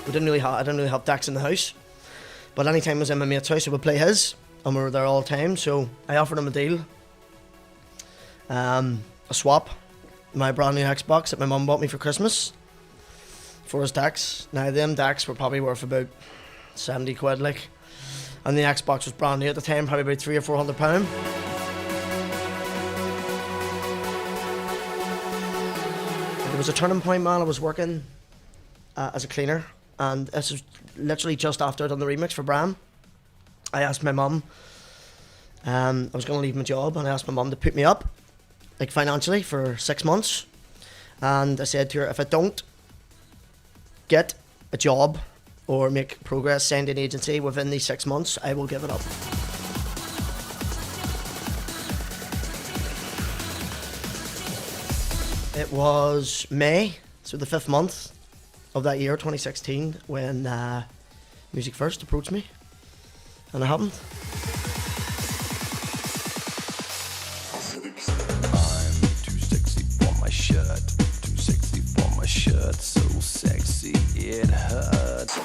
I didn't really have decks in the house. But anytime I was in my mate's house, I would play his, and we were there all the time. So I offered him a deal, a swap, my brand new Xbox that my mum bought me for Christmas, for his decks. Now them decks were probably worth about 70 quid, like, and the Xbox was brand new at the time, probably about £300 or £400. There was a turning point, man. I was working as a cleaner, and this was literally just after I'd done the remix for Bram. I asked my mum, I was going to leave my job, and I asked my mum to put me up, like financially, for 6 months. And I said to her, if I don't get a job or make progress, send an agency within these 6 months, I will give it up. It was May, so the 5th month of that year, 2016, when Music First approached me, and it happened. I'm too sexy for my shirt, too sexy for my shirt, so sexy it hurts.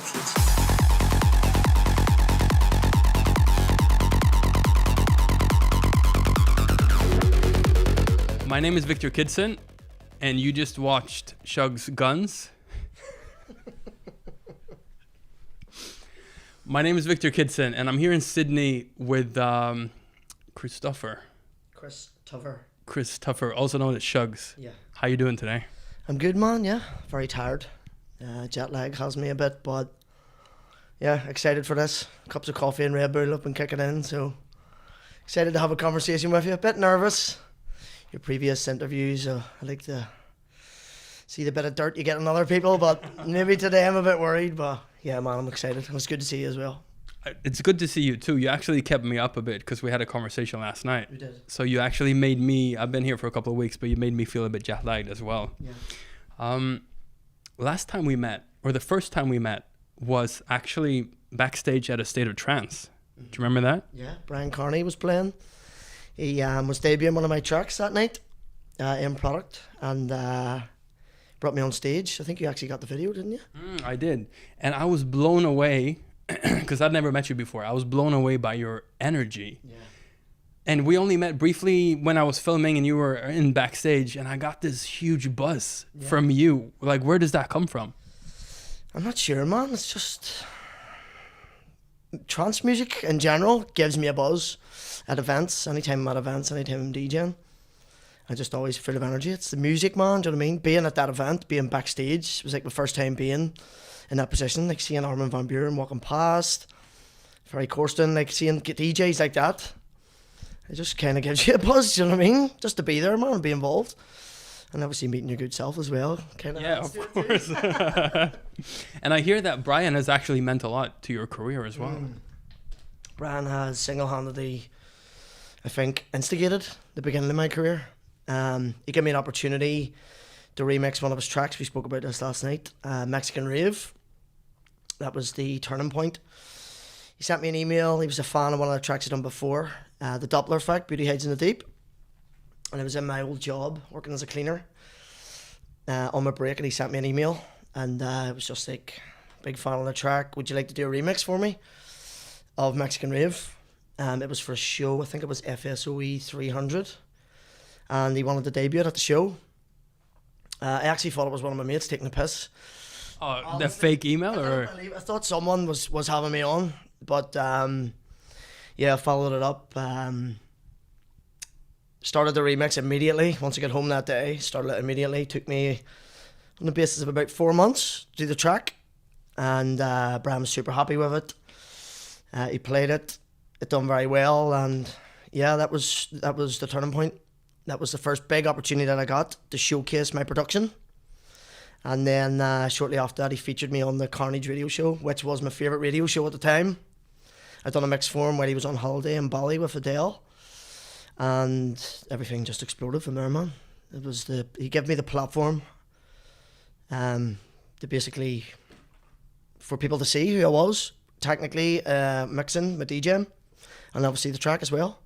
My name is Viktor Kidson, and you just watched Shugz Guns. My name is Viktor Kidson, and I'm here in Sydney with Christopher, also known as Shugz. Yeah. How you doing today? I'm good, man, yeah. Very tired. Jet lag has me a bit, but yeah, excited for this. Cups of coffee and Red Bull up and kicking in, so excited to have a conversation with you. A bit nervous. Your previous interviews, I like to see the bit of dirt you get on other people, but maybe today I'm a bit worried, but yeah, man, I'm excited. It was good to see you as well. It's good to see you too. You actually kept me up a bit because we had a conversation last night. We did. So you actually made me, I've been here for a couple of weeks, but you made me feel a bit jet lagged as well. Yeah. Last time we met, or the first time we met, was actually backstage at A State of Trance. Do you remember that? Yeah, Brian Carney was playing. He was debuting one of my tracks that night, in product, and brought me on stage. I think you actually got the video, didn't you? I did. And I was blown away, because I'd never met you before. I was blown away by your energy. Yeah. And we only met briefly when I was filming and you were in backstage, and I got this huge buzz from you. Like, where does that come from? I'm not sure, man. It's just trance music in general gives me a buzz at events. Anytime I'm at events, anytime I'm DJing, I just always full of energy. It's the music, man. Do you know what I mean? Being at that event, being backstage, was like my first time being in that position. Like seeing Armin van Buuren walking past, Ferry Corsten, like seeing DJs like that. It just kind of gives you a buzz. Do you know what I mean? Just to be there, man, and be involved. And obviously meeting your good self as well. Yeah, of course. And I hear that Brian has actually meant a lot to your career as well. Brian has single-handedly, I think, instigated the beginning of my career. He gave me an opportunity to remix one of his tracks. We spoke about this last night, Mexican Rave. That was the turning point. He sent me an email. He was a fan of one of the tracks I'd done before, the Doppler Effect, Beauty Hides in the Deep. And I was in my old job, working as a cleaner, on my break, and he sent me an email. And it was just like, big fan of the track. Would you like to do a remix for me of Mexican Rave? It was for a show, I think it was FSOE 300. And he wanted to debut it at the show. I actually thought it was one of my mates taking a piss. Oh, the fake email? I thought someone was having me on. But yeah, I followed it up. Started the remix immediately. Once I got home that day, started it immediately. Took me on the basis of about 4 months to do the track. And Bram was super happy with it. He played it. It done very well. And yeah, that was the turning point. That was the first big opportunity that I got to showcase my production. And then shortly after that, he featured me on the Carney radio show, which was my favourite radio show at the time. I'd done a mix for him while he was on holiday in Bali with Adele. And everything just exploded from there, man. He gave me the platform to basically, for people to see who I was, technically mixing my DJing, and obviously the track as well.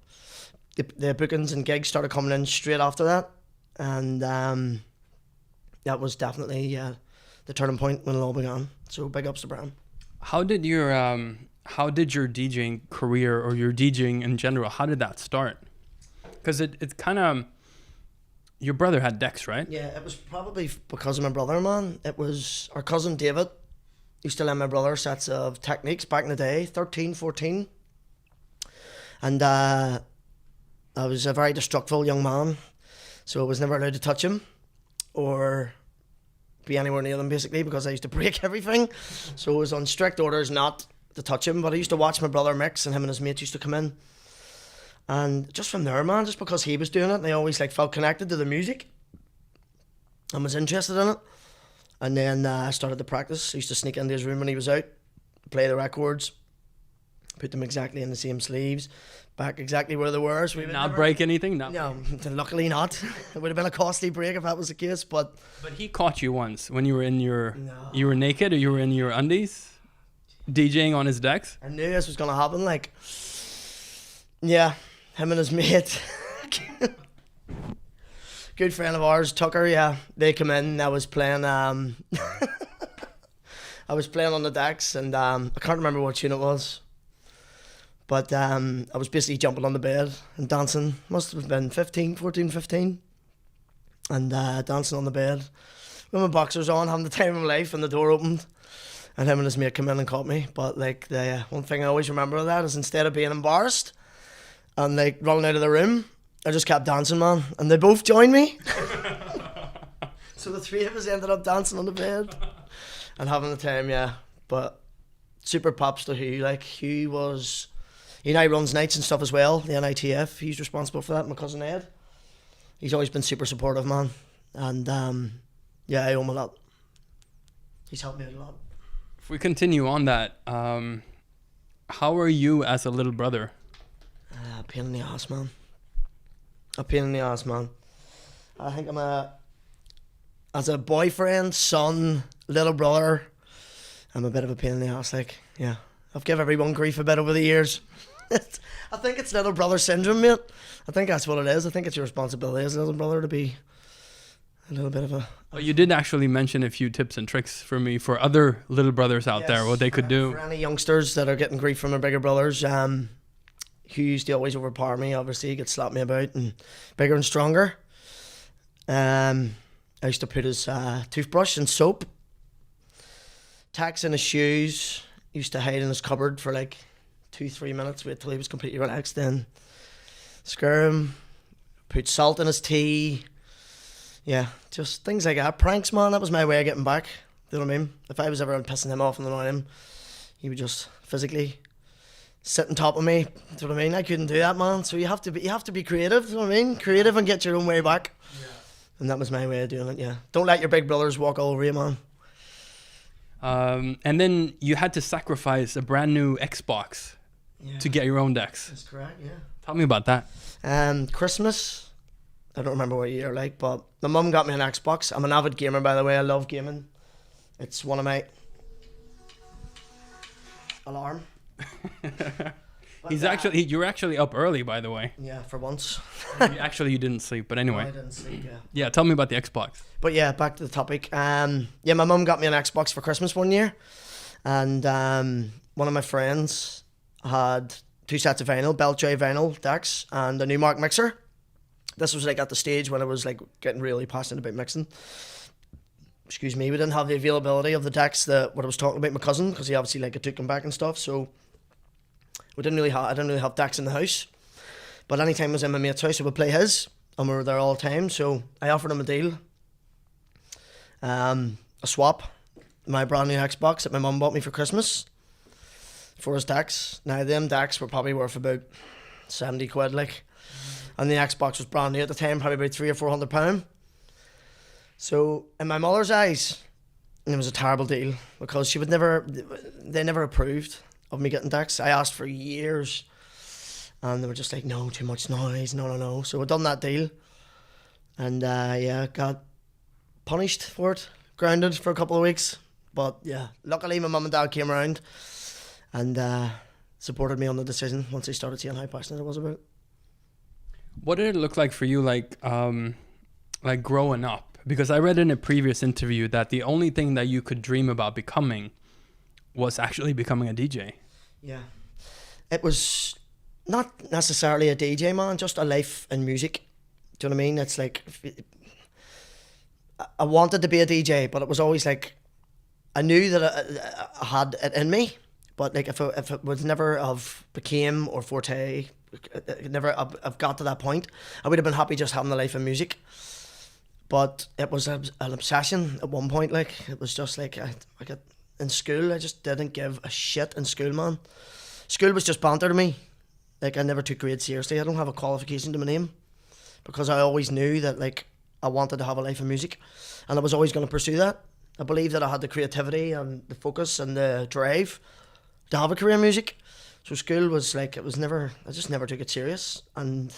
The bookings and gigs started coming in straight after that, and that was definitely the turning point when it all began. So big ups to Bram. How did your DJing career or your DJing in general, how did that start? Because it kind of, your brother had decks, right? Yeah, it was probably because of my brother, man. It was our cousin David used to lend my brother sets of techniques back in the day, 13, 14. And I was a very destructive young man, so I was never allowed to touch him or be anywhere near them, basically, because I used to break everything. So it was on strict orders not to touch him, but I used to watch my brother mix, and him and his mates used to come in. And just from there, man, just because he was doing it, and I always like felt connected to the music and was interested in it. And then I started to practice. I used to sneak into his room when he was out, play the records, put them exactly in the same sleeves, back exactly where they were. So we would Not never break anything? No. No, luckily not. It would have been a costly break if that was the case, but He caught you once when you were in your, No. you were naked or you were in your undies, DJing on his decks? I knew this was going to happen. Like, yeah, him and his mate, good friend of ours, Tucker, yeah, they come in. I was playing, I was playing on the decks, and I can't remember what tune it was. But I was basically jumping on the bed and dancing. Must have been 14, 15. And dancing on the bed with my boxers on, having the time of my life, and the door opened. And him and his mate came in and caught me. But like the one thing I always remember of that is instead of being embarrassed and like running out of the room, I just kept dancing, man. And they both joined me. So the three of us ended up dancing on the bed and having the time, yeah. But super props to Hugh. Like Hugh was... He now runs nights and stuff as well, the NITF. He's responsible for that, my cousin Ed. He's always been super supportive, man. And yeah, I owe him a lot. He's helped me out a lot. If we continue on that, how are you as a little brother? Pain in the ass, man. A pain in the ass, man. I think as a boyfriend, son, little brother, I'm a bit of a pain in the ass, like, yeah. I've given everyone grief a bit over the years. I think it's little brother syndrome, mate. I think that's what it is. I think it's your responsibility as a little brother to be a little bit of a... Well, you did actually mention a few tips and tricks for me for other little brothers out there, what they could do. For any youngsters that are getting grief from their bigger brothers, Hugh used to always overpower me, obviously. He could slap me about and bigger and stronger. I used to put his toothbrush and soap, tacks in his shoes, used to hide in his cupboard for like 2-3 minutes, wait till he was completely relaxed, then scare him, put salt in his tea. Yeah, just things like that. Pranks, man, that was my way of getting back. You know what I mean? If I was ever pissing him off and annoying him, he would just physically sit on top of me. Do you know what I mean? I couldn't do that, man. So you have to be creative, you know what I mean? Creative and get your own way back. Yeah. And that was my way of doing it, yeah. Don't let your big brothers walk all over you, man. And then you had to sacrifice a brand new Xbox to get your own decks. That's correct, yeah. Tell me about that. Christmas, I don't remember what year, like, but my mum got me an Xbox. I'm an avid gamer, by the way. I love gaming. It's one of my... Alarm. You're actually up early, by the way. Yeah, for once. You didn't sleep, but anyway. No, I didn't sleep, yeah. Yeah, tell me about the Xbox. But yeah, back to the topic. Yeah, my mum got me an Xbox for Christmas one year, and one of my friends had 2 sets of vinyl, Beltray vinyl decks, and a Newmark mixer. This was like at the stage when I was like getting really passionate about mixing. Excuse me, we didn't have the availability of the decks that what I was talking about my cousin, because he obviously like took them back and stuff. So I didn't really have decks in the house. But anytime I was in my mate's house, I would play his, and we were there all the time. So I offered him a deal, a swap, my brand new Xbox that my mum bought me for Christmas for his decks. Now them decks were probably worth about 70 quid, like, and the Xbox was brand new at the time, probably about £300 or £400. So in my mother's eyes, it was a terrible deal, because they never approved of me getting decks. I asked for years, and they were just like, no, too much noise, no. So I done that deal, and yeah, got punished for it, grounded for a couple of weeks. But yeah, luckily my mum and dad came around and supported me on the decision once they started seeing how passionate I was about it. What did it look like for you, like growing up? Because I read in a previous interview that the only thing that you could dream about becoming was actually becoming a DJ. Yeah. It was not necessarily a DJ, man, just a life in music. Do you know what I mean? It's like, I wanted to be a DJ, but it was always like, I knew that I had it in me, but like if it was never of became or forte, never I've got to that point, I would have been happy just having the life in music. But it was an obsession at one point. Like, it was just like, I got in school, I just didn't give a shit in school, man. School was just banter to me. Like, I never took grades seriously. I don't have a qualification to my name, because I always knew that, like, I wanted to have a life in music, and I was always going to pursue that. I believe that I had the creativity and the focus and the drive to have a career in music. So school was like, I just never took it serious. And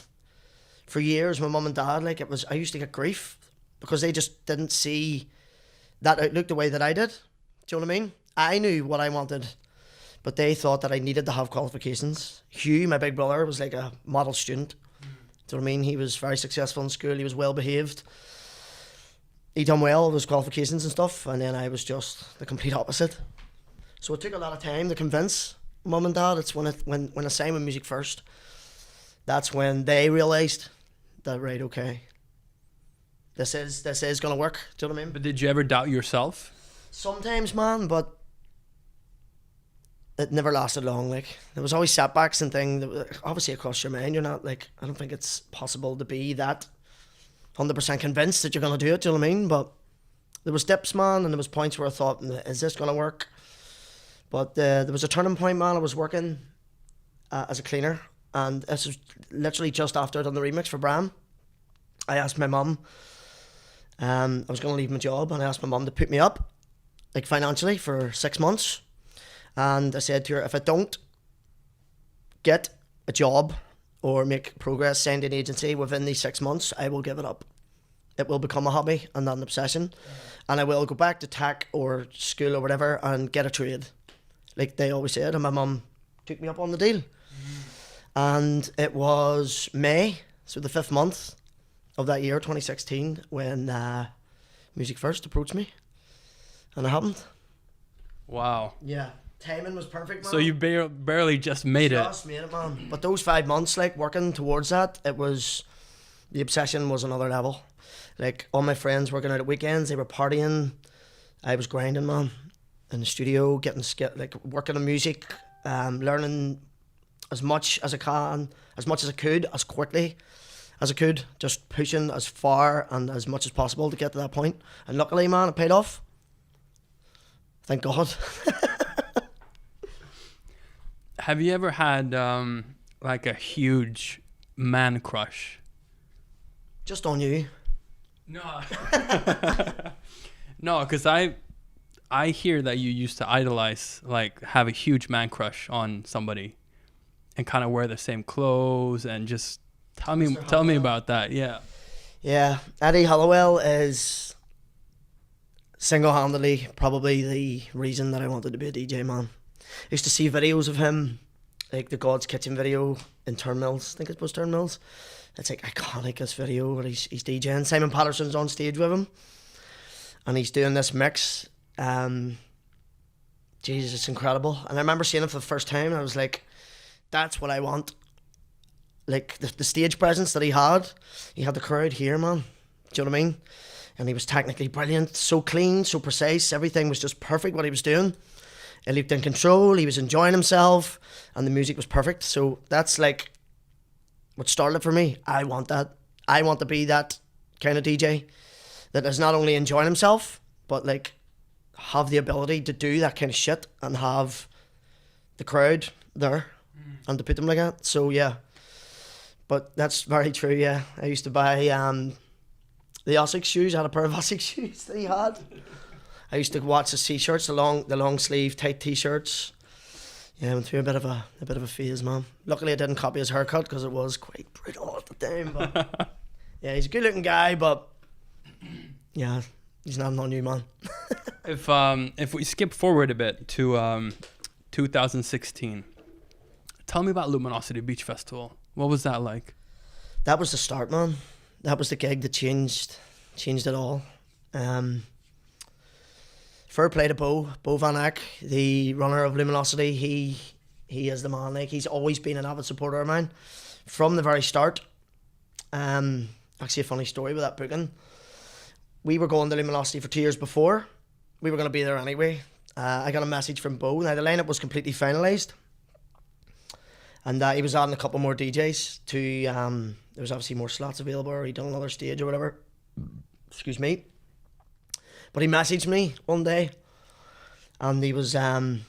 for years, my mum and dad, like, I used to get grief because they just didn't see that outlook the way that I did. Do you know what I mean? I knew what I wanted, but they thought that I needed to have qualifications. Hugh, my big brother, was like a model student. Do you know what I mean? He was very successful in school. He was well behaved. He done well with his qualifications and stuff, and then I was just the complete opposite. So it took a lot of time to convince mum and dad. It's when I sang with music first, that's when they realised that, right, okay, this is gonna work. Do you know what I mean? But did you ever doubt yourself? Sometimes, man, but it never lasted long. Like, there was always setbacks and things that obviously across your mind. You're not like, I don't think it's possible to be that 100% convinced that you're gonna do it. Do you know what I mean? But there was dips, man, and there was points where I thought, is this gonna work? But there was a turning point, man. I was working as a cleaner, and this was literally just after I'd done the remix for Bram. I asked my mum, I was going to leave my job, and I asked my mum to put me up, like, financially for 6 months. And I said to her, if I don't get a job or make progress, send an agency within these 6 months, I will give it up. It will become a hobby and not an obsession. And I will go back to tech or school or whatever and get a trade, like they always said. And my mum took me up on the deal. And it was May, so the 5th month of that year, 2016, when Music First approached me. And it happened. Wow. Yeah. Timing was perfect, man. So you barely just made it. Just made it, man. But those 5 months, like, working towards that, the obsession was another level. Like, all my friends working out at weekends, they were partying. I was grinding, man, in the studio, working on music, learning as much as I can, as much as I could, as quickly as I could, just pushing as far and as much as possible to get to that point. And luckily, man, it paid off. Thank God. Have you ever had like a huge man crush? Just on you. No. No, because I hear that you used to idolize, like, have a huge man crush on somebody and kind of wear the same clothes, and just tell me about that. Yeah. Eddie Halliwell is single-handedly probably the reason that I wanted to be a DJ, man. I used to see videos of him, like the God's Kitchen video in Turnmills. I think it was Turnmills. It's like iconic, this video where he's DJing. Simon Patterson's on stage with him, and he's doing this mix. Jesus, it's incredible. And I remember seeing it for the first time, and I was like, that's what I want. Like, the stage presence that he had the crowd here, man. Do you know what I mean? And he was technically brilliant, so clean, so precise. Everything was just perfect what he was doing. He looked in control, he was enjoying himself, and the music was perfect. So that's like what started it for me. I want that. I want to be that kind of DJ that is not only enjoying himself, but like have the ability to do that kind of shit and have the crowd there and to put them like that. So yeah, but that's very true. Yeah, I used to buy the Ossex shoes. I had a pair of Ossex shoes that he had. I used to watch the t-shirts, the long sleeve tight t-shirts. Yeah, I went through a bit of a phase, man. Luckily, I didn't copy his haircut because it was quite brutal at the time. But yeah, he's a good-looking guy, but yeah, he's not a new man. If we skip forward a bit to 2016, tell me about Luminosity Beach Festival. What was that like? That was the start, man. That was the gig that changed it all. Fair play to Bo Van Eyck, the runner of Luminosity. He is the man. Like, he's always been an avid supporter of mine from the very start. Actually, a funny story with that booking. We were going to Luminosity for 2 years before. We were going to be there anyway. I got a message from Bo. Now, the lineup was completely finalised. And he was adding a couple more DJs to... there was obviously more slots available, or he'd done another stage or whatever. Excuse me. But he messaged me one day. And he was like,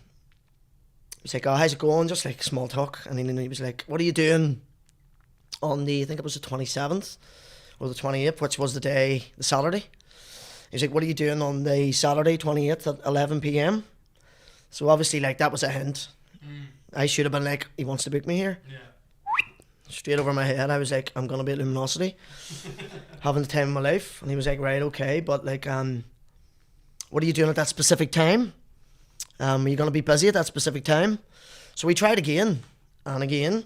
oh, how's it going? Just like small talk. And then he was like, what are you doing on the... I think it was the 27th or the 28th, which was the Saturday. He's like, what are you doing on the Saturday 28th at 11 p.m? So obviously, like, that was a hint. I should have been like, he wants to book me here. Yeah. Straight over my head, I was like, I'm going to be at Luminosity. Having the time of my life. And he was like, right, okay, but like, what are you doing at that specific time? Are you going to be busy at that specific time? So we tried again and again.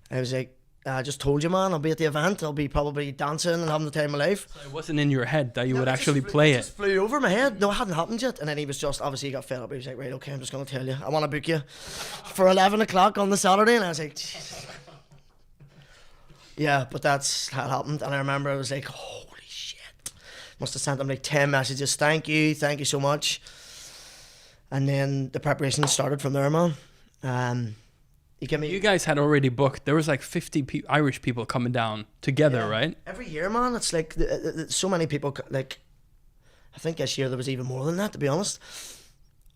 I was like, I just told you, man, I'll be at the event. I'll be probably dancing and having the time of my life. So it wasn't in your head that you would actually play it? It just flew over my head. No, it hadn't happened yet. And then he was just, obviously he got fed up. He was like, right, okay, I'm just going to tell you. I want to book you for 11 o'clock on the Saturday. And I was like, Jesus. Yeah, but that's how it happened. And I remember I was like, holy shit. Must have sent him like 10 messages. Thank you so much. And then the preparation started from there, man. You guys had already booked. There was like 50 Irish people coming down together, right? Every year, man. It's like so many people. Like, I think this year there was even more than that, to be honest.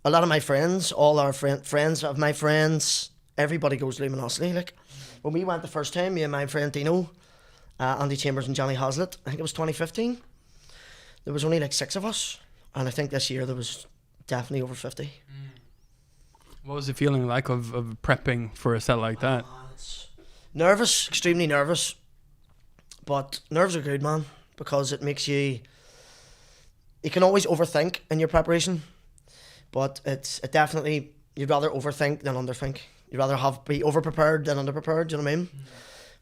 A lot of my friends, all our friends of my friends, everybody goes to Luminosity. Like, when we went the first time, me and my friend Dino, Andy Chambers and Johnny Hazlitt, I think it was 2015. There was only like 6 of us. And I think this year there was definitely over 50. What was the feeling like of prepping for a set like that? Nervous, extremely nervous. But nerves are good, man, because it makes you can always overthink in your preparation, but it definitely, you'd rather overthink than underthink. You'd rather be over-prepared than under-prepared, do you know what I mean?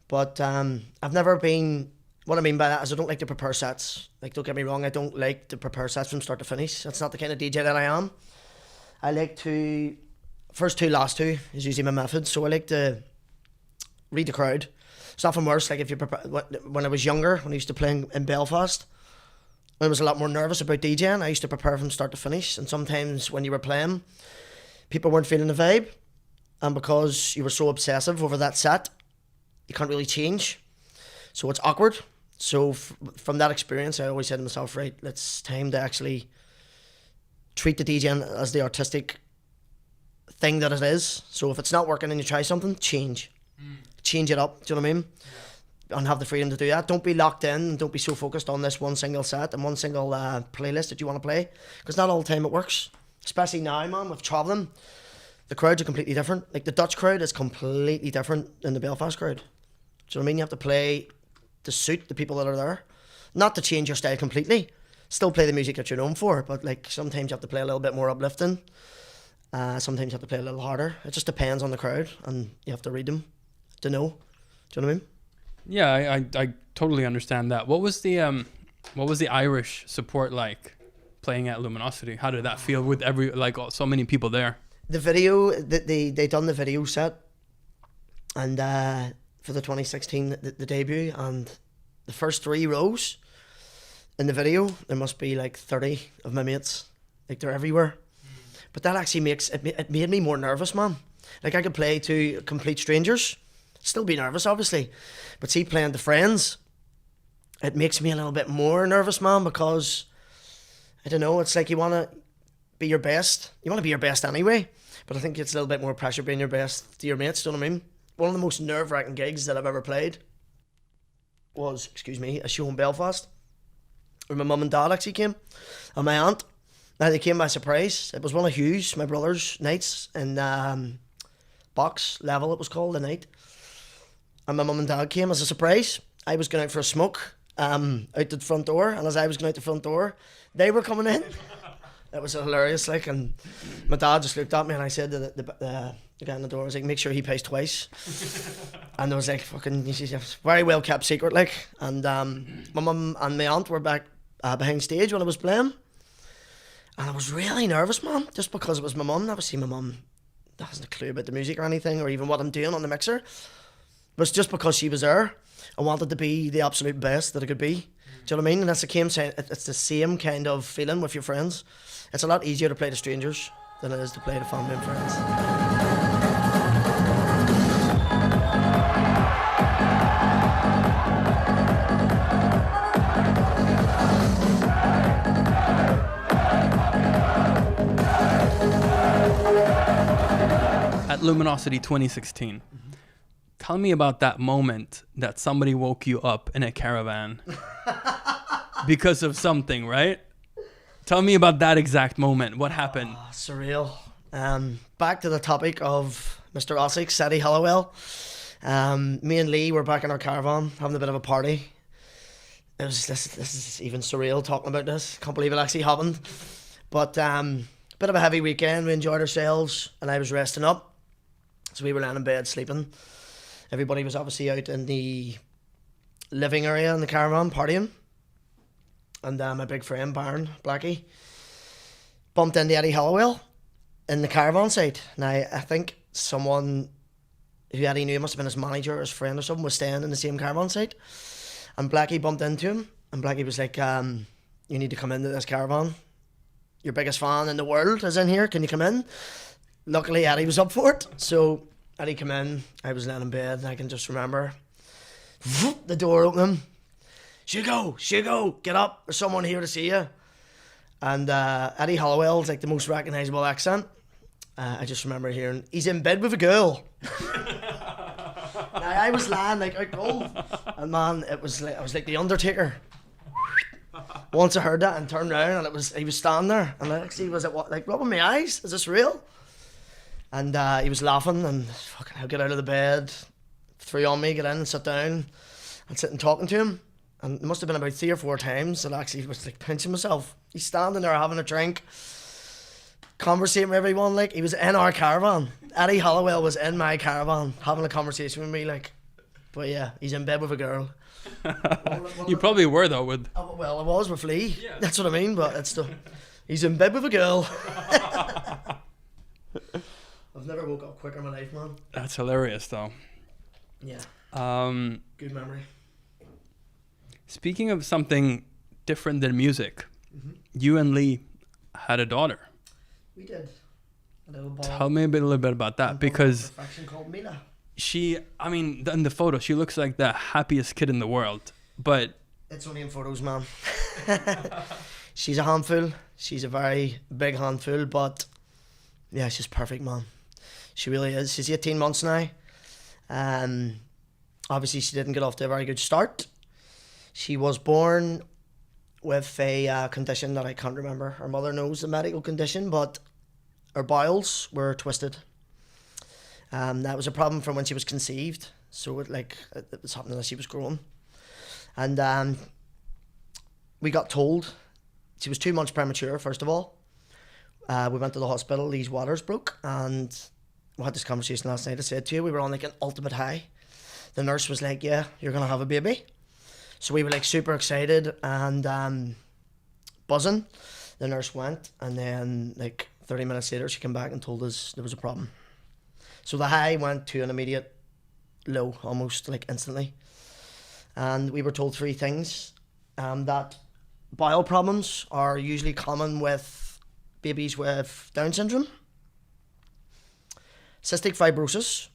But I've never been... What I mean by that is I don't like to prepare sets. Like, don't get me wrong, I don't like to prepare sets from start to finish. That's not the kind of DJ that I am. I like to... First two, last two is usually my method. So I like to read the crowd. It's nothing worse. Like, if you prepare, when I was younger, when I used to play in Belfast, I was a lot more nervous about DJing. I used to prepare from start to finish. And sometimes when you were playing, people weren't feeling the vibe. And because you were so obsessive over that set, you can't really change. So it's awkward. So from that experience, I always said to myself, right, it's time to actually treat the DJing as the artistic thing that it is. So if it's not working and you try something, change it up, do you know what I mean? And have the freedom to do that. Don't be locked in and don't be so focused on this one single set and one single playlist that you want to play, because not all the time it works, especially now, man, with travelling. The crowds are completely different. Like, the Dutch crowd is completely different than the Belfast crowd. Do you know what I mean? You have to play to suit the people that are there, not to change your style completely. Still play the music that you're known for, but like, sometimes you have to play a little bit more uplifting. Sometimes you have to play a little harder. It just depends on the crowd, and you have to read them to know. Do you know what I mean? Yeah, I totally understand that. What was the Irish support like playing at Luminosity? How did that feel with so many people there? The video, they done the video set, and for the 2016 the debut, and the first 3 rows in the video, there must be like 30 of my mates. Like, they're everywhere. But that actually it made me more nervous, man. Like, I could play to complete strangers, still be nervous, obviously. But see, playing to friends, it makes me a little bit more nervous, man, because, I don't know, it's like you want to be your best. You want to be your best anyway. But I think it's a little bit more pressure being your best to your mates, do you know what I mean? One of the most nerve-wracking gigs that I've ever played was, a show in Belfast, where my mum and dad actually came, and my aunt. Now, they came by surprise. It was one of Hugh's, my brother's, nights in Box Level, it was called, the night. And my mum and dad came as a surprise. I was going out for a smoke out the front door, and as I was going out the front door, they were coming in. It was hilarious, like, and my dad just looked at me, and I said to the guy in the door, I was like, make sure he pays twice. And there was like, fucking, very well kept secret, like, and my mum and my aunt were back behind stage when I was playing. And I was really nervous, man, just because it was my mum. Obviously, my mum hasn't a clue about the music or anything, or even what I'm doing on the mixer. But it's just because she was there. I wanted to be the absolute best that I could be. Do you know what I mean? And it's the same kind of feeling with your friends. It's a lot easier to play to strangers than it is to play to family and friends. At Luminosity 2016, tell me about that moment that somebody woke you up in a caravan because of something, right? Tell me about that exact moment. What happened? Oh, surreal. Back to the topic of Mr. Ossick's, Eddie Halliwell. Me and Lee were back in our caravan having a bit of a party. It was this is even surreal talking about this. Can't believe it actually happened. But bit of a heavy weekend. We enjoyed ourselves, and I was resting up. So we were laying in bed sleeping. Everybody was obviously out in the living area in the caravan partying. And my big friend, Baron Blackie, bumped into Eddie Halliwell in the caravan site. Now, I think someone who Eddie knew, must have been his manager or his friend or something, was staying in the same caravan site. And Blackie bumped into him. And Blackie was like, you need to come into this caravan. Your biggest fan in the world is in here. Can you come in? Luckily, Eddie was up for it. So Eddie came in. I was laying in bed, and I can just remember the door opening. Shugz, get up. There's someone here to see you. And Eddie Halliwell's like the most recognisable accent. I just remember hearing, he's in bed with a girl. Now, I was lying like out cold. And man, I was like the Undertaker. Once I heard that and turned around, and he was standing there, and I actually was like rubbing my eyes. Is this real? And he was laughing, and fucking I'll get out of the bed, threw on me, get in and sit down, and sit and talking to him. And it must have been about 3 or 4 times that I actually was like pinching myself. He's standing there having a drink, conversating with everyone. Like, he was in our caravan. Eddie Halliwell was in my caravan having a conversation with me. Like, but yeah, he's in bed with a girl. You probably were though with. Well, I was with Lee. Yeah. That's what I mean. But it's still, he's in bed with a girl. I've never woke up quicker in my life, man. That's hilarious though. Yeah. Good memory. Speaking of something different than music, you and Lee had a daughter. We did. A little ball. Tell me a little bit about that, because Perfection called Mila. in the photo, she looks like the happiest kid in the world. But It's only in photos, man. She's a handful. She's a very big handful, but yeah, she's perfect, man. She really is. She's 18 months now. Obviously, she didn't get off to a very good start. She was born with a condition that I can't remember. Her mother knows the medical condition, but her bowels were twisted. That was a problem from when she was conceived. So it was happening as she was growing. And we got told she was 2 months premature, first of all. We went to the hospital, Lee's waters broke, and we had this conversation last night. I said to you, we were on like an ultimate high. The nurse was like, yeah, you're going to have a baby. So we were like super excited and buzzing. The nurse went, and then like 30 minutes later, she came back and told us there was a problem. So the high went to an immediate low, almost like instantly. And we were told 3 things. That bowel problems are usually common with babies with Down syndrome, cystic fibrosis,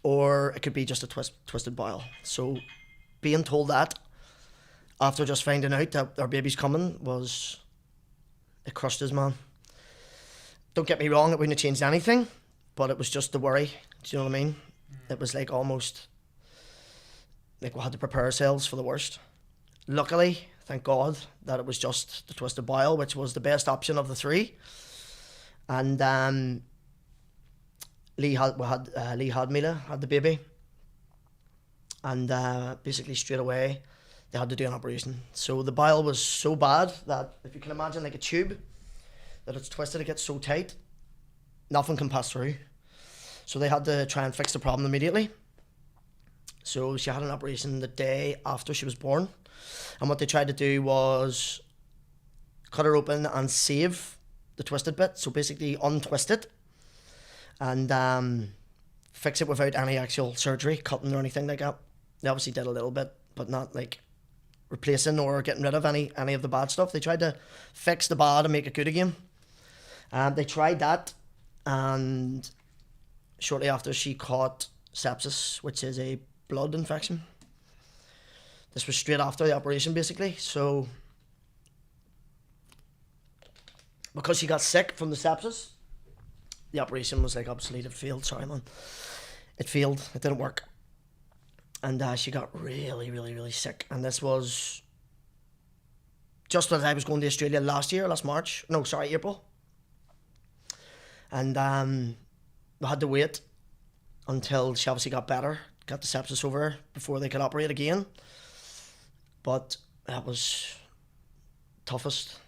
or it could be just a twisted bowel. So being told that after just finding out that our baby's coming it crushed us, man. Don't get me wrong, it wouldn't have changed anything, but it was just the worry. Do you know what I mean? It was like almost like we had to prepare ourselves for the worst. Luckily, thank God, that it was just the twisted bowel, which was the best option of the 3. And Lee had Mila, had the baby, and basically straight away they had to do an operation. So the bowel was so bad that, if you can imagine like a tube, that it's twisted, it gets so tight, nothing can pass through. So they had to try and fix the problem immediately. So she had an operation the day after she was born. And what they tried to do was cut her open and save the twisted bit. So basically untwist it and fix it without any actual surgery, cutting or anything like that. They obviously did a little bit, but not like replacing or getting rid of any of the bad stuff. They tried to fix the bad and make it good again. They tried that, and shortly after she caught sepsis, which is a blood infection. This was straight after the operation, basically. So because she got sick from the sepsis, the operation was like obsolete. It failed. Sorry, man. It failed. It didn't work. And she got really, really, really sick. And this was just as I was going to Australia last April. And we had to wait until she obviously got better, got the sepsis over her before they could operate again. But that was toughest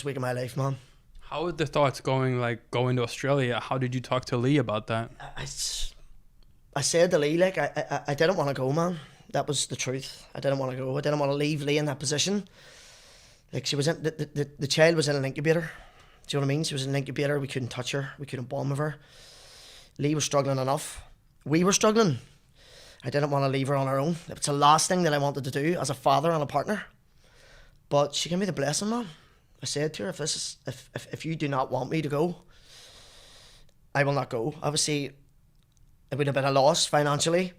week of my life, man. How were the thoughts going to Australia? How did you talk to Lee about that? I said to Lee, like, I didn't want to go, man. That was the truth. I didn't want to go. I didn't want to leave Lee in that position. Like, she was in, the child was in an incubator. Do you know what I mean? She was in an incubator. We couldn't touch her. We couldn't bond with her. Lee was struggling enough. We were struggling. I didn't want to leave her on her own. It's the last thing that I wanted to do as a father and a partner. But she gave me the blessing, man. I said to her, if you do not want me to go, I will not go. Obviously, it would have been a loss financially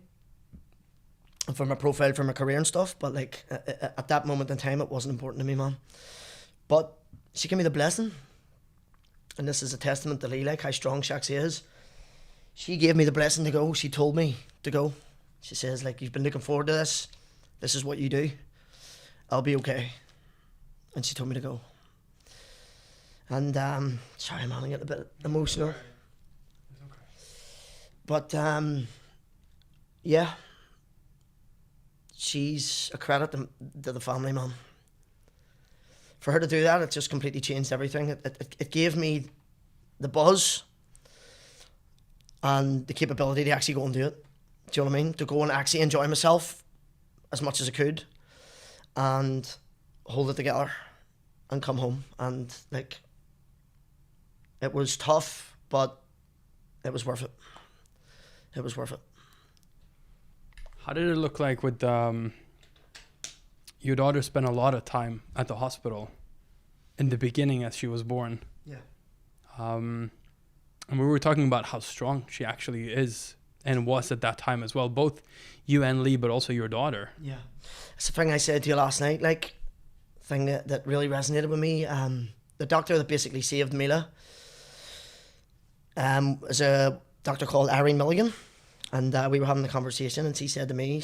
and for my profile, for my career and stuff. But like at that moment in time, it wasn't important to me, man. But she gave me the blessing. And this is a testament to Lee, like how strong Shugz is. She gave me the blessing to go. She told me to go. She says, like, you've been looking forward to this. This is what you do. I'll be okay. And she told me to go. And, sorry, man, I get a bit emotional. It's okay. But, yeah. She's a credit to the family, man. For her to do that, it just completely changed everything. It gave me the buzz and the capability to actually go and do it. Do you know what I mean? To go and actually enjoy myself as much as I could and hold it together and come home. And like, it was tough, but it was worth it. It was worth it. How did it look like with your daughter spent a lot of time at the hospital in the beginning as she was born? Yeah. And we were talking about how strong she actually is and was at that time as well. Both you and Lee, but also your daughter. Yeah. It's the thing I said to you last night, like, thing that really resonated with me. The doctor that basically saved Mila is a doctor called Irene Milligan. And we were having a conversation, and she said to me,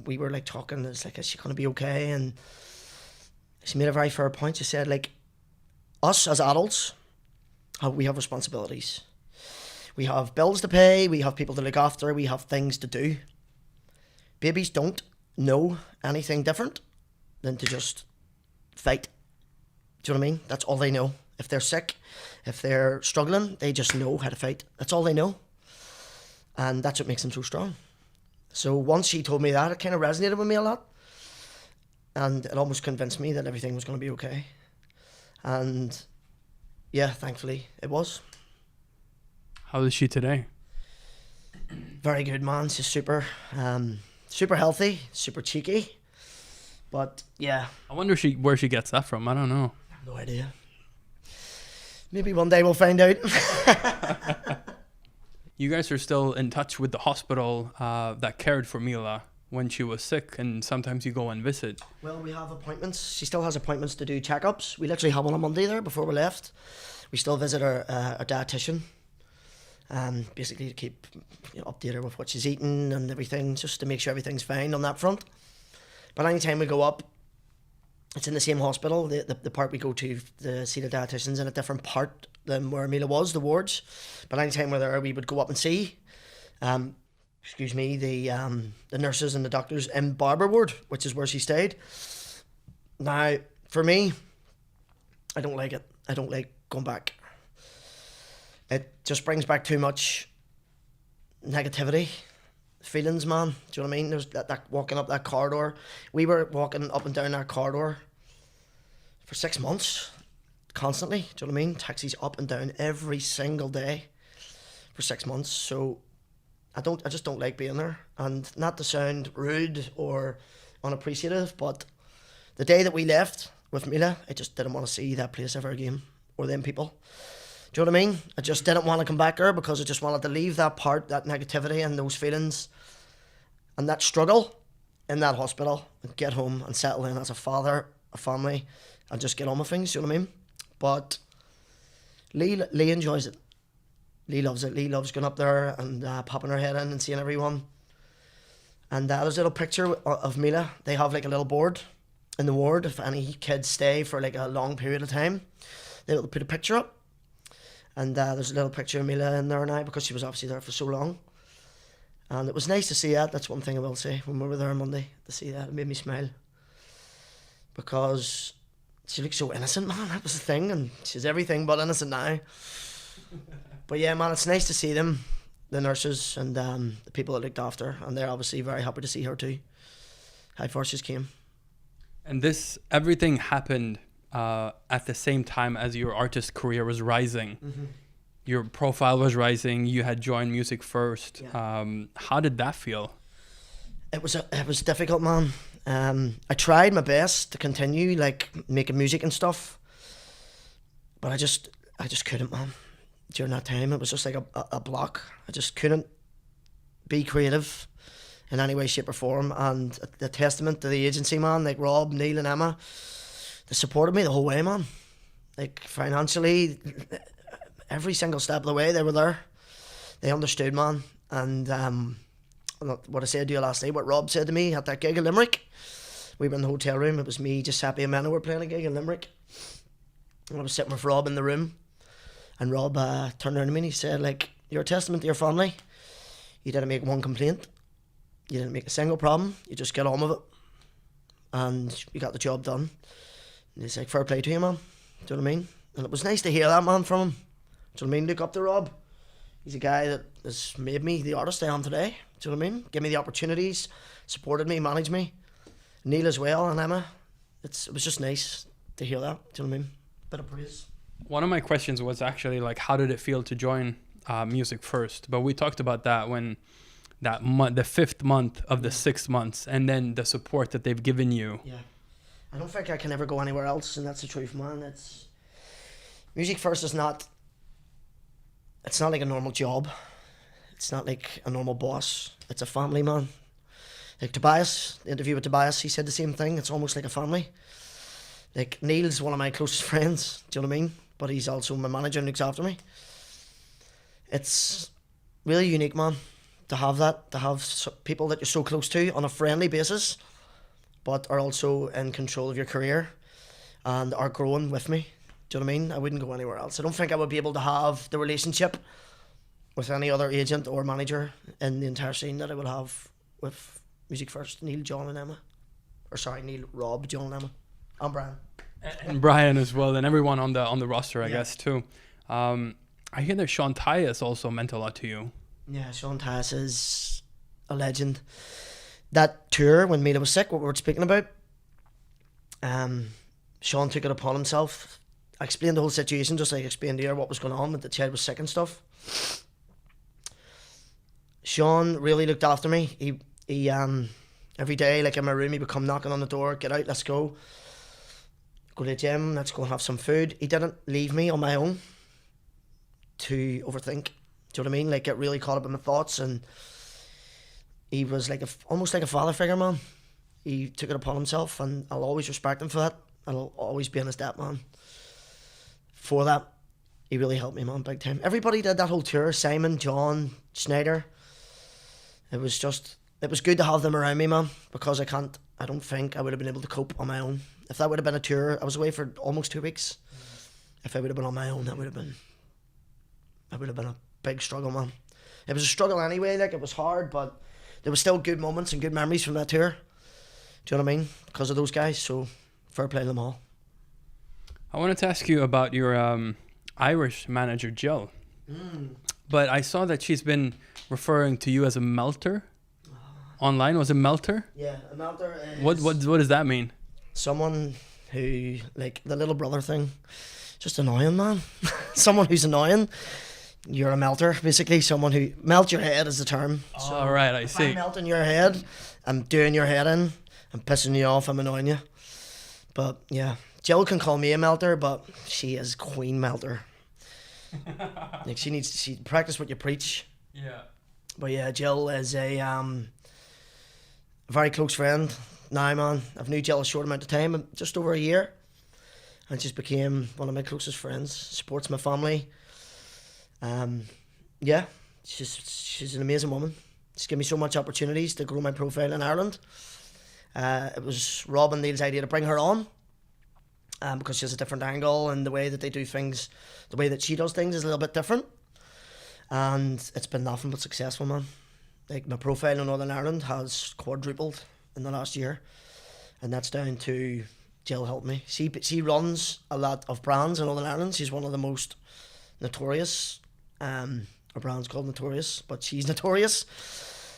we were like talking, it's like, is she going to be okay? And she made a very fair point. She said, like, us as adults, we have responsibilities. We have bills to pay, we have people to look after, we have things to do. Babies don't know anything different than to just fight. Do you know what I mean? That's all they know. If they're sick, if they're struggling, they just know how to fight. That's all they know. And that's what makes them so strong. So once she told me that, it kind of resonated with me a lot. And it almost convinced me that everything was going to be okay. And yeah, thankfully it was. How is she today? Very good, man. She's super healthy, super cheeky. But yeah. I wonder where she gets that from. I don't know. I have no idea. Maybe one day we'll find out. You guys are still in touch with the hospital that cared for Mila when she was sick, and sometimes you go and visit. Well, we have appointments. She still has appointments to do checkups. We literally had one on Monday there before we left. We still visit our dietitian, basically to keep update her with what she's eating and everything, just to make sure everything's fine on that front. But anytime we go up, it's in the same hospital. The part we go to see the dietitian's in a different part than where Mila was, the wards. But anytime we're there, we would go up and see, the nurses and the doctors in Barber Ward, which is where she stayed. Now, for me, I don't like it. I don't like going back. It just brings back too much negativity feelings, man. Do you know what I mean? There was that walking up that corridor. We were walking up and down that corridor for 6 months, constantly. Do you know what I mean? Taxis up and down every single day for 6 months. So I just don't like being there. And not to sound rude or unappreciative, but the day that we left with Mila, I just didn't want to see that place ever again, or them people. Do you know what I mean? I just didn't want to come back there because I just wanted to leave that part, that negativity and those feelings and that struggle in that hospital and get home and settle in as a father, a family, and just get on with things. Do you know what I mean? But Lee enjoys it. Lee loves it. Lee loves going up there and popping her head in and seeing everyone. And there's a little picture of Mila. They have like a little board in the ward. If any kids stay for like a long period of time, they'll put a picture up. And there's a little picture of Mila in there now because she was obviously there for so long. And it was nice to see that. That's one thing I will say. When we were there on Monday, to see that, it made me smile. Because she looks so innocent, man. That was the thing. And she's everything but innocent now. But yeah, man, it's nice to see them, the nurses and the people that looked after. And they're obviously very happy to see her too. How far she's came. And everything happened at the same time as your artist career was rising. Mm-hmm. Your profile was rising. You had joined Music First. Yeah. How did that feel? It was difficult, man. I tried my best to continue like making music and stuff, but I just couldn't, man. During that time, it was just like a block. I just couldn't be creative in any way, shape or form. And the testament to the agency, man, like Rob, Neil and Emma, they supported me the whole way, man. Like financially, every single step of the way, they were there. They understood, man. And what I said to you last night, what Rob said to me at that gig in Limerick, we were in the hotel room. It was me, Giuseppe and Menno were playing a gig in Limerick. And I was sitting with Rob in the room. And Rob turned around to me and he said, like, you're a testament to your family. You didn't make one complaint. You didn't make a single problem. You just get on with it. And you got the job done. And he's like, fair play to you, man. Do you know what I mean? And it was nice to hear that, man, from him. Do you know what I mean? Look up to Rob. He's a guy that has made me the artist I am today. Do you know what I mean? Give me the opportunities, supported me, managed me. Neil as well, and Emma. It was just nice to hear that. Do you know what I mean? Bit of praise. One of my questions was actually like, how did it feel to join Music First? But we talked about that when the 5th month of the 6 months, and then the support that they've given you. Yeah, I don't think I can ever go anywhere else, and that's the truth, man. Music First is not. It's not like a normal job. It's not like a normal boss. It's a family, man. Like Tobias, the interview with Tobias, he said the same thing. It's almost like a family. Like Neil's one of my closest friends. Do you know what I mean? But he's also my manager and looks after me. It's really unique, man, to have that, to have people that you're so close to on a friendly basis, but are also in control of your career and are growing with me. Do you know what I mean? I wouldn't go anywhere else. I don't think I would be able to have the relationship with any other agent or manager in the entire scene that I would have with Music First, Neil, John and Emma. Or sorry, Neil, Rob, John and Emma. And Brian. And Brian as well, and everyone on the roster, I guess, too. I hear that Shaun Tyus also meant a lot to you. Yeah, Shaun Tyus is a legend. That tour, when Mila was sick, what we were speaking about, Shaun took it upon himself. I explained the whole situation, just like I explained to her what was going on, that the child was sick and stuff. Shaun really looked after me. He every day, like in my room, he would come knocking on the door, get out, let's go. Go to the gym, let's go and have some food. He didn't leave me on my own to overthink. Do you know what I mean? Like, get really caught up in my thoughts, and he was like almost like a father figure, man. He took it upon himself, and I'll always respect him for that. I'll always be on his step, man. For that, he really helped me, man, big time. Everybody did that whole tour. Simon, John, Schneider. It was good to have them around me, man, because I don't think I would have been able to cope on my own. If that would have been a tour, I was away for almost 2 weeks. If I would have been on my own, that would have been a big struggle, man. It was a struggle anyway, like, it was hard, but there was still good moments and good memories from that tour. Do you know what I mean? Because of those guys, so fair play to them all. I wanted to ask you about your Irish manager, Jill. But I saw that she's been referring to you as a melter. Online? Was it Melter? Yeah, a melter is What does that mean? someone who, like, the little brother thing, just annoying, man. Someone who's annoying. You're a melter, basically. Someone who melt your head is the term. All right, I If see. I'm melting your head, I'm doing your head in, I'm pissing you off, I'm annoying you. But yeah, Jill can call me a melter, but she is Queen Melter. Like, she practice what you preach. Yeah. But yeah, Jill is a very close friend now, man. I've knew Jill a short amount of time, just over a year, and she's became one of my closest friends. Supports my family. Yeah, she's an amazing woman. She's given me so much opportunities to grow my profile in Ireland. It was Rob and Neil's idea to bring her on, because she has a different angle, and the way that they do things, the way that she does things is a little bit different. And it's been nothing but successful, man. Like, my profile in Northern Ireland has quadrupled in the last year, and that's down to Jill helping me. She runs a lot of brands in Northern Ireland. She's one of the most notorious. Her brand's called Notorious, but she's notorious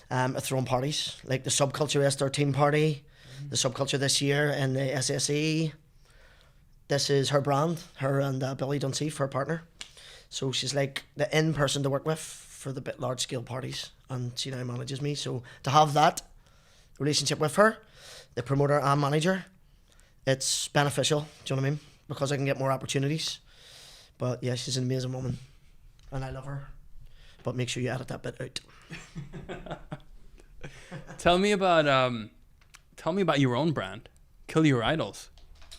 at throwing parties, like the Subculture S13 party, the Subculture this year, and the SSE. This is her brand, her and Billy Dunseef, her partner. So she's like the in person to work with for the bit large scale parties, and she now manages me. So to have that relationship with her, the promoter and manager, it's beneficial. Do you know what I mean? Because I can get more opportunities. But yeah, she's an amazing woman, and I love her. But make sure you edit that bit out. Tell me about your own brand, Kill Your Idols.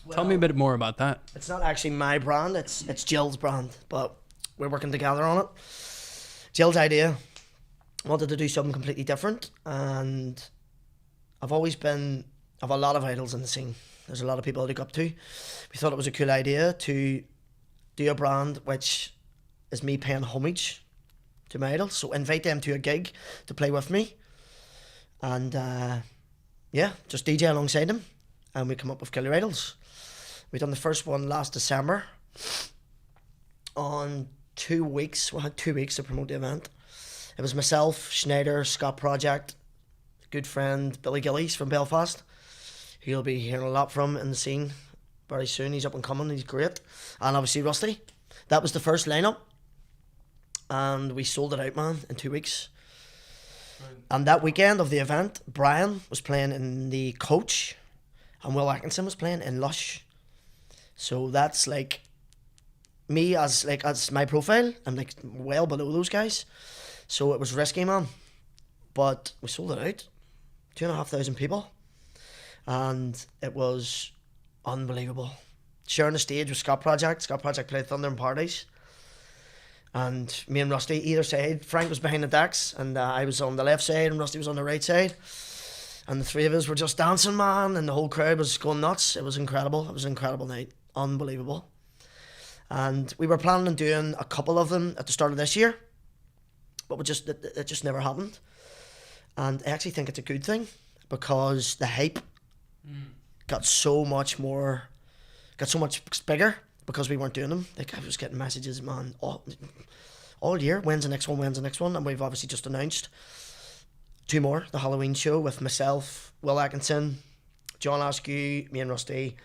Tell me a bit more about that. It's not actually my brand, it's Jill's brand, but we're working together on it. Jill's idea, wanted to do something completely different, and I have a lot of idols in the scene. There's a lot of people I look up to. We thought it was a cool idea to do a brand which is me paying homage to my idols, so invite them to a gig to play with me, and yeah, just DJ alongside them, and we come up with Kill Your Idols. We done the first one last December. On 2 weeks, we had 2 weeks to promote the event. It was myself, Schneider, Scott Project, good friend Billy Gillies from Belfast, who you'll be hearing a lot from in the scene very soon. He's up and coming, he's great. And obviously Rusty. That was the first lineup, and we sold it out, man, in 2 weeks. And that weekend of the event, Brian was playing in the Coach, and Will Atkinson was playing in Lush. So that's like me as my profile. I'm like well below those guys. So it was risky, man. But we sold it out. 2,500 people. And it was unbelievable. Sharing the stage with Scott Project. Scott Project played Thunder and Parties. And me and Rusty either side. Frank was behind the decks, and I was on the left side, and Rusty was on the right side. And the three of us were just dancing, man, and the whole crowd was going nuts. It was incredible. It was an incredible night. Unbelievable. And we were planning on doing a couple of them at the start of this year, but it just never happened. And I actually think it's a good thing, because the hype got so much bigger because we weren't doing them. Like, I was getting messages, man, all year. When's the next one? When's the next one? And we've obviously just announced 2 more. The Halloween show with myself, Will Atkinson, John Askew, me and Rusty,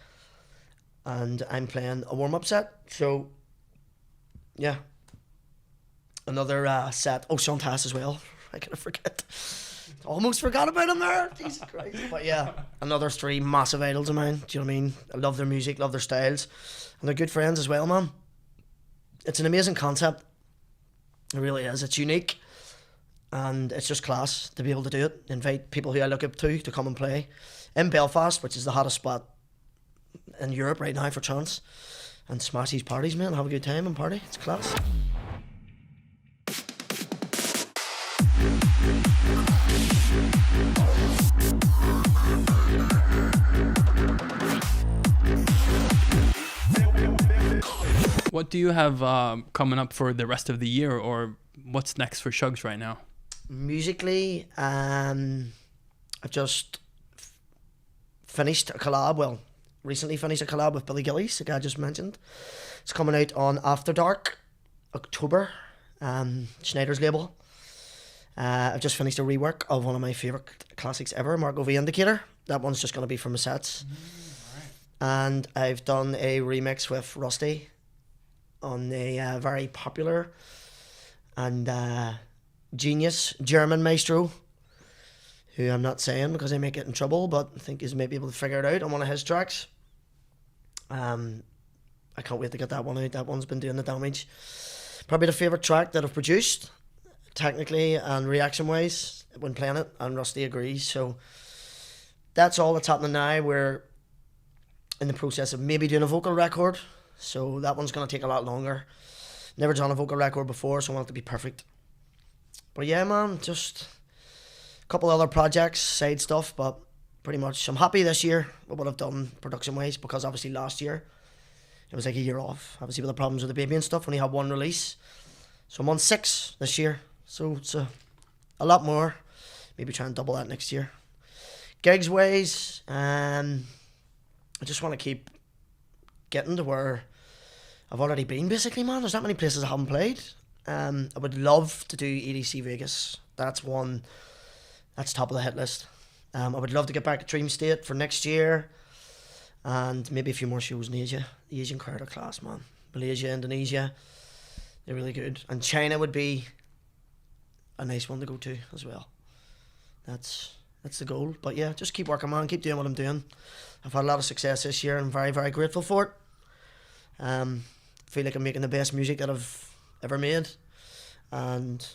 and I'm playing a warm-up set. So, yeah. Another set. Oh, Shaun Tyus as well. I can't forget. Almost forgot about him there. Jesus Christ. But yeah, another 3 massive idols of mine. Do you know what I mean? I love their music, love their styles. And they're good friends as well, man. It's an amazing concept. It really is. It's unique. And it's just class to be able to do it. Invite people who I look up to come and play in Belfast, which is the hottest spot in Europe right now for trance. And smash these parties, man. Have a good time and party. It's class. What do you have coming up for the rest of the year, or what's next for Shugz right now? Musically, I've just finished a collab. Well, recently finished a collab with Billy Gillies, the guy I just mentioned. It's coming out on After Dark, October, Schneider's label. I've just finished a rework of one of my favourite classics ever, Marco V Indicator. That one's just going to be for my sets. And I've done a remix with Rusty on a very popular and genius German maestro, who I'm not saying because I may get in trouble, but I think he's maybe able to figure it out on one of his tracks. I can't wait to get that one out. That one's been doing the damage. Probably the favourite track that I've produced, technically and reaction wise, when playing it, and Rusty agrees. So that's all that's happening now. We're in the process of maybe doing a vocal record, so that one's going to take a lot longer. Never done a vocal record before, so I want it to be perfect. But yeah, man, just a couple other projects, side stuff, but pretty much I'm happy this year with what I've done production wise, because obviously last year it was like a year off, obviously with the problems with the baby and stuff. Only had one release, so I'm on 6 this year, so it's a lot more. Maybe try and double that next year. Gigs wise, I just want to keep getting to where I've already been, basically, man. There's not many places I haven't played. I would love to do EDC Vegas. That's one that's top of the hit list. I would love to get back to Dream State for next year, and maybe a few more shows in Asia. The Asian crowd are class, man. Malaysia, Indonesia, they're really good. And China would be a nice one to go to as well. That's the goal. But yeah, just keep working, man. Keep doing what I'm doing. I've had a lot of success this year, and I'm very, very grateful for it. Feel like I'm making the best music that I've ever made, and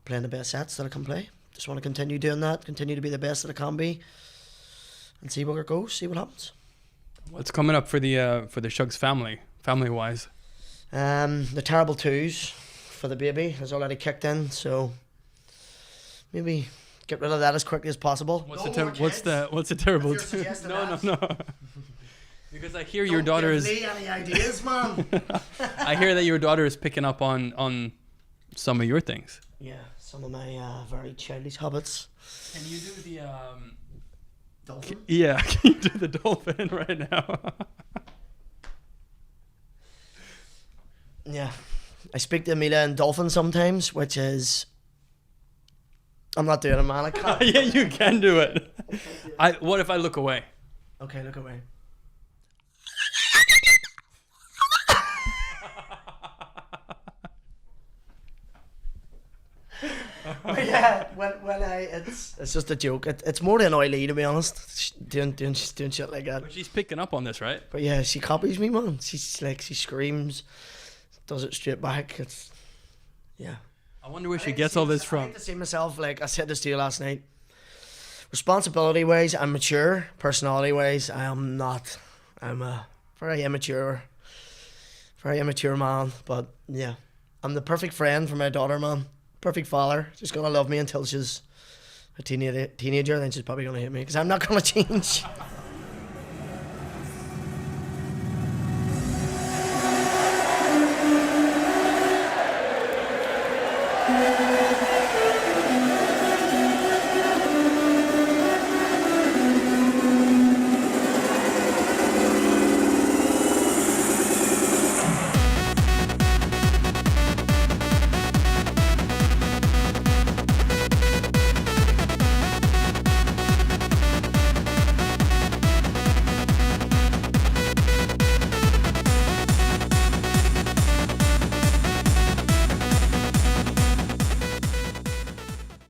playing the best sets that I can play. Just want to continue doing that, continue to be the best that I can be, and see where it goes, see what happens. What's coming up for the Shugz family wise? The Terrible Twos for the baby has already kicked in, so maybe get rid of that as quickly as possible. What's the terrible? No. Because I hear your daughter is. Don't give me any ideas, man. I hear that your daughter is picking up on some of your things. Yeah, some of my very childish habits. Can you do the Dolphin? Yeah, can you do the dolphin right now? Yeah, I speak to Amelia in dolphin sometimes, which is. I'm not doing it, man. I can't. Yeah, you can do it. What if I look away? Okay, look away. Yeah, it's just a joke. It's more than oily, to be honest. Doing shit like that. But she's picking up on this, right? But yeah, she copies me, man. She screams, does it straight back. It's yeah. I wonder where she gets all this I from. like to see myself, like I said this to you last night. Responsibility wise, I'm mature. Personality wise, I am not. I'm a very immature man. But yeah, I'm the perfect friend for my daughter, man. Perfect father. She's gonna love me until she's a teenager. Then she's probably gonna hate me because I'm not gonna change.